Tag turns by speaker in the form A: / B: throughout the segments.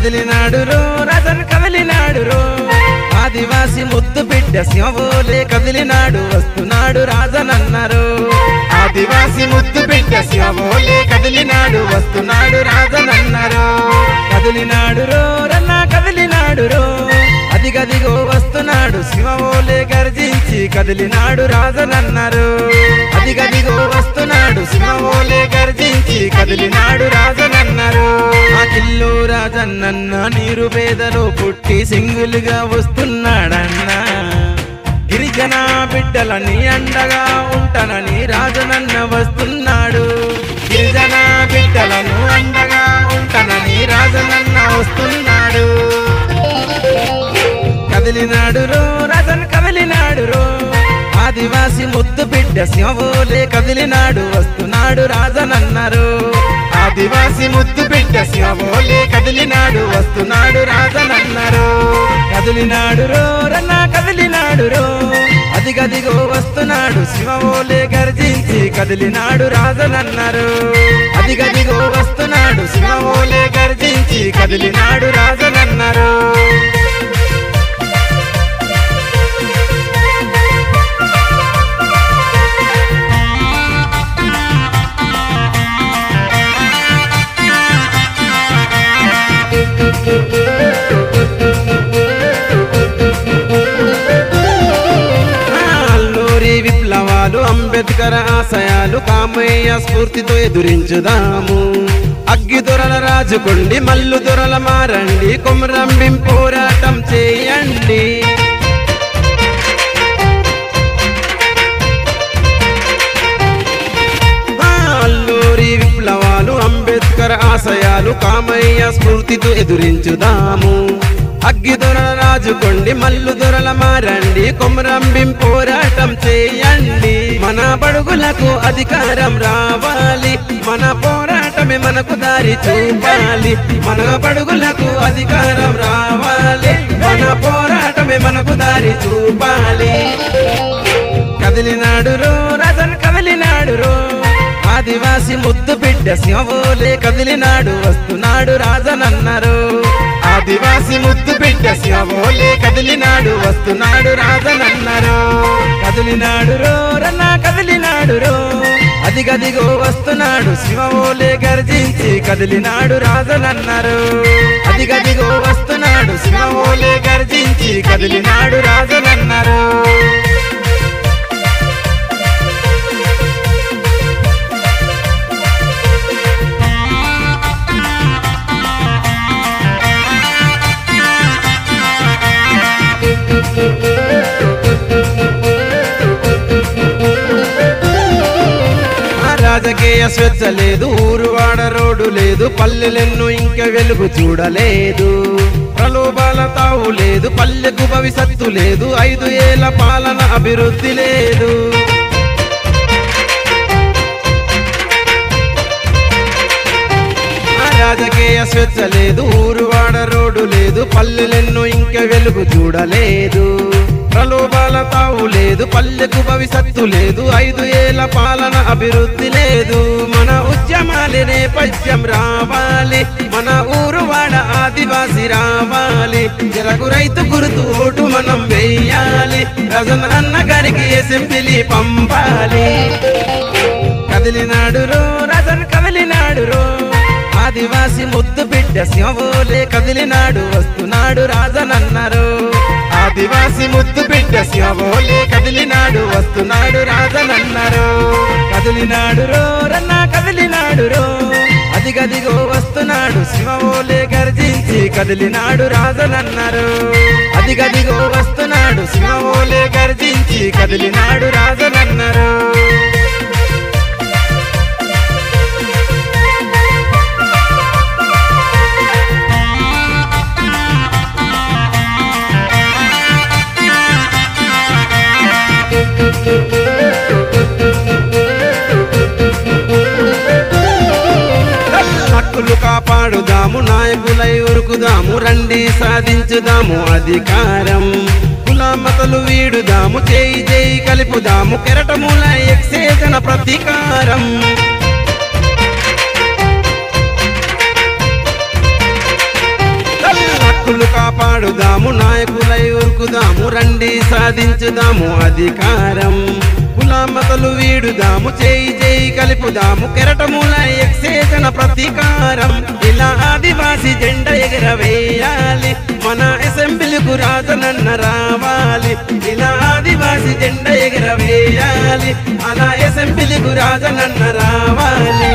A: కదిలినాడు రో రాజన్ కదిలినాడు రో ఆదివాసి ముద్దు బిడ్డ సింహవోలే కదిలినాడు వస్తున్నాడు రాజనన్నారు ఆదివాసి ముద్దు బిడ్డ సింహవోలే కదిలినాడు వస్తున్నాడు రాజనన్నారు కదిలినాడు రో రన్నా కదిలినాడు రో అదిగదిగో వస్తున్నాడు సింహవోలే గర్జించి కదిలినాడు రాజనన్నారు అదిగదిగో వస్తున్నాడు సింహవోలే గర్జించి కదిలినాడు రాజనన్నారు ఆ కిల్లో రాజన్నన్న నీరు పేదలో పుట్టి సింగులుగా వస్తున్నాడన్నా గిరిజన బిడ్డలని అండగా ఉంటానని రాజనన్న వస్తున్నాడు గిరిజన బిడ్డలను అండగా ఉంటానని రాజనన్న వస్తున్నాడు కదిలినాడు రో రాజన్ కదిలినాడు రో ఆదివాసి ముద్దు బిడ్డ సింహవోలే కదిలినాడు వస్తున్నాడు రాజనన్నారు ఆదివాసి ముద్దు బిడ్డ సింహవోలే కదిలినాడు వస్తున్నాడు రాజనన్నారు కదిలినాడు రో రన్నా కదిలినాడు రో అదిగదిగో వస్తున్నాడు సింహవోలే గర్జించి కదిలినాడు రాజనన్నారు అదిగదిగో వస్తున్నాడు సింహవోలే గర్జించి కదిలినాడు రాజనన్నారు అల్లూరి విప్లవాలు అంబేద్కర్ ఆశయాలు కామయ్య స్ఫూర్తితో ఎదురించుదాము అగ్గి దొరల రాజుకొండి మల్లు దొరల మారండి కొమరంభీం పోరాటం చేయండి అల్లూరి విప్లవాలు అంబేద్కర్ ఆశయాలు కామయ్య స్ఫూర్తితో ఎదురించుదాము అగ్గి దొరల రాజుకొండి మల్లు దొరల మారండి కొమరంభీం పోరాటం చేయండి మన బడుగులకు అధికారం రావాలి మన పోరాటమే మనకు దారి చూపాలి మన బడుగులకు అధికారం రావాలి మన పోరాటమే మనకు దారి చూపాలి కదిలినాడు రో రాజన్ కదిలినాడు రో ఆదివాసి ముద్దు బిడ్డ సింహవోలే కదిలినాడు వస్తున్నాడు రాజనన్నారు ఆదివాసి ముద్దు బిడ్డ సింహవోలే కదిలినాడు వస్తున్నాడు రాజనన్నారు కదిలినాడు రో రన్నా కదిలినాడు రో అదిగదిగో వస్తున్నాడు సింహవోలే గర్జించి కదిలినాడు రాజనన్నారు అదిగదిగో వస్తున్నాడు సింహవోలే గర్జించి కదిలినాడు రాజనన్నారు రాజకీయ స్వేచ్ఛ లేదు ఊరువాడ రోడ్డు లేదు పల్లెలెన్ను ఇంకా వెలుగు చూడలేదు ప్రలోభాల తావు లేదు పల్లెకు భవిష్యత్తు లేదు 5 ఏళ్ల పాలన అభివృద్ధి లేదు రాజకీయ స్వేచ్ఛ లేదు ఊరువాడ రోడ్డు లేదు పల్లెలెన్ను ఇంకా వెలుగు చూడలేదు ప్రలోభాల తావు లేదు పల్లెకు భవిష్యత్తు లేదు 5 ఏళ్ల పాలన అభివృద్ధి లేదు మన ఉద్యమాల నేపథ్యం రావాలి మన ఊరువాడ ఆదివాసి రావాలి జరకు రైతు గుర్తు ఓటు మనం వేయాలి రాజన్ అన్న గారికి అసెంబ్లీ పంపాలి కదిలినాడు రో రాజన్ కదిలినాడు రో ఆదివాసి ముద్దు బిడ్డ సింహవోలే కదిలినాడు వస్తున్నాడు రాజనన్నారు ఆదివాసి ముద్దు బిడ్డ సింహవోలే కదిలినాడు వస్తున్నాడు రాజనన్నారు కదిలినాడు రో రన్నా కదిలినాడు రో అదిగదిగో వస్తున్నాడు సింహవోలే గర్జించి కదిలినాడు రాజనన్నారు అదిగదిగో వస్తున్నాడు సింహవోలే గర్జించి కదిలినాడు రాజనన్నారు హక్కులు కాపాడుదాము నాయకులై ఉరుకుదాము రండి సాధించుదాము అధికారం కులమతలు వీడుదాము చేయి చేయి కలుపుదాము కెరటముల ఎక్సేజన ప్రతీకారం సాధించుదాము అధికారం కులామతలు వీడుదాము చేయి చేయి కలుపుదాము కెరటముల ఎక్సేజన ప్రతీకారం ఇలా ఆదివాసి జెండా ఎగరవేయాలి మన అసెంబ్లీకు రాజనన్న రావాలి ఇలా ఆదివాసి జెండా ఎగరవేయాలి అలా అసెంబ్లీకు రాజనన్న రావాలి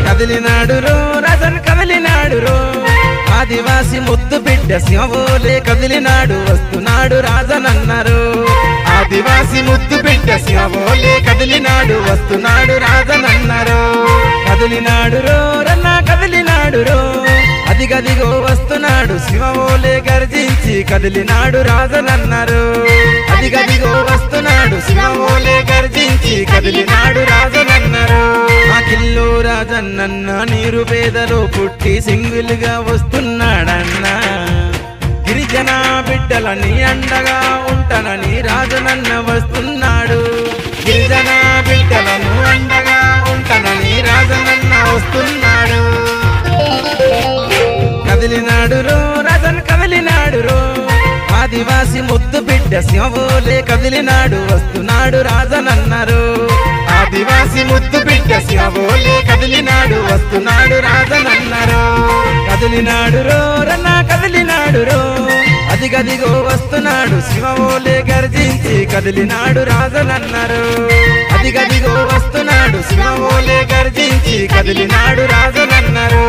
A: కదిలినాడు రో రాజన్ కదిలినాడు రో ఆదివాసి ముద్దు బిడ్డ సింహవోలే కదిలినాడు వస్తున్నాడు రాజనన్నారు ఆదివాసి ముద్దు బిడ్డ సింహవోలే కదిలినాడు వస్తున్నాడు రాజనన్నారు కదిలినాడు రో రన్న కదిలినాడు రో అదిగదిగో వస్తున్నాడు సింహవోలే గర్జించి కదిలినాడు రాజనన్నారు అదిగదిగో వస్తున్నాడు సింహవోలే గర్జించి కదిలినాడు రాజనన్నారు ఆ కిల్లో రాజన్నన్న నీరు పేదలో పుట్టి సింగిల్గా వస్తున్నాడన్నా గిరిజన బిడ్డలని అండగా ఉంటానని రాజనన్న వస్తున్నాడు గిరిజన బిడ్డలను అండగా ఉంటానని రాజనన్న వస్తున్నాడు కదిలినాడు రో రాజన్ కదిలినాడు రో ఆదివాసి ముద్దు బిడ్డ సింహవోలే కదిలినాడు వస్తున్నాడు రాజనన్నారు ఆదివాసి ముద్దు బిడ్డ సింహవోలే కదిలినాడు వస్తున్నాడు రాజనన్నారు కదిలినాడు రో రన్న కదిలినాడు రో అదిగదిగో వస్తున్నాడు సింహవోలే గర్జించి కదిలినాడు రాజనన్నారు అదిగదిగో వస్తున్నాడు సింహవోలే గర్జించి కదిలినాడు రాజనన్నారు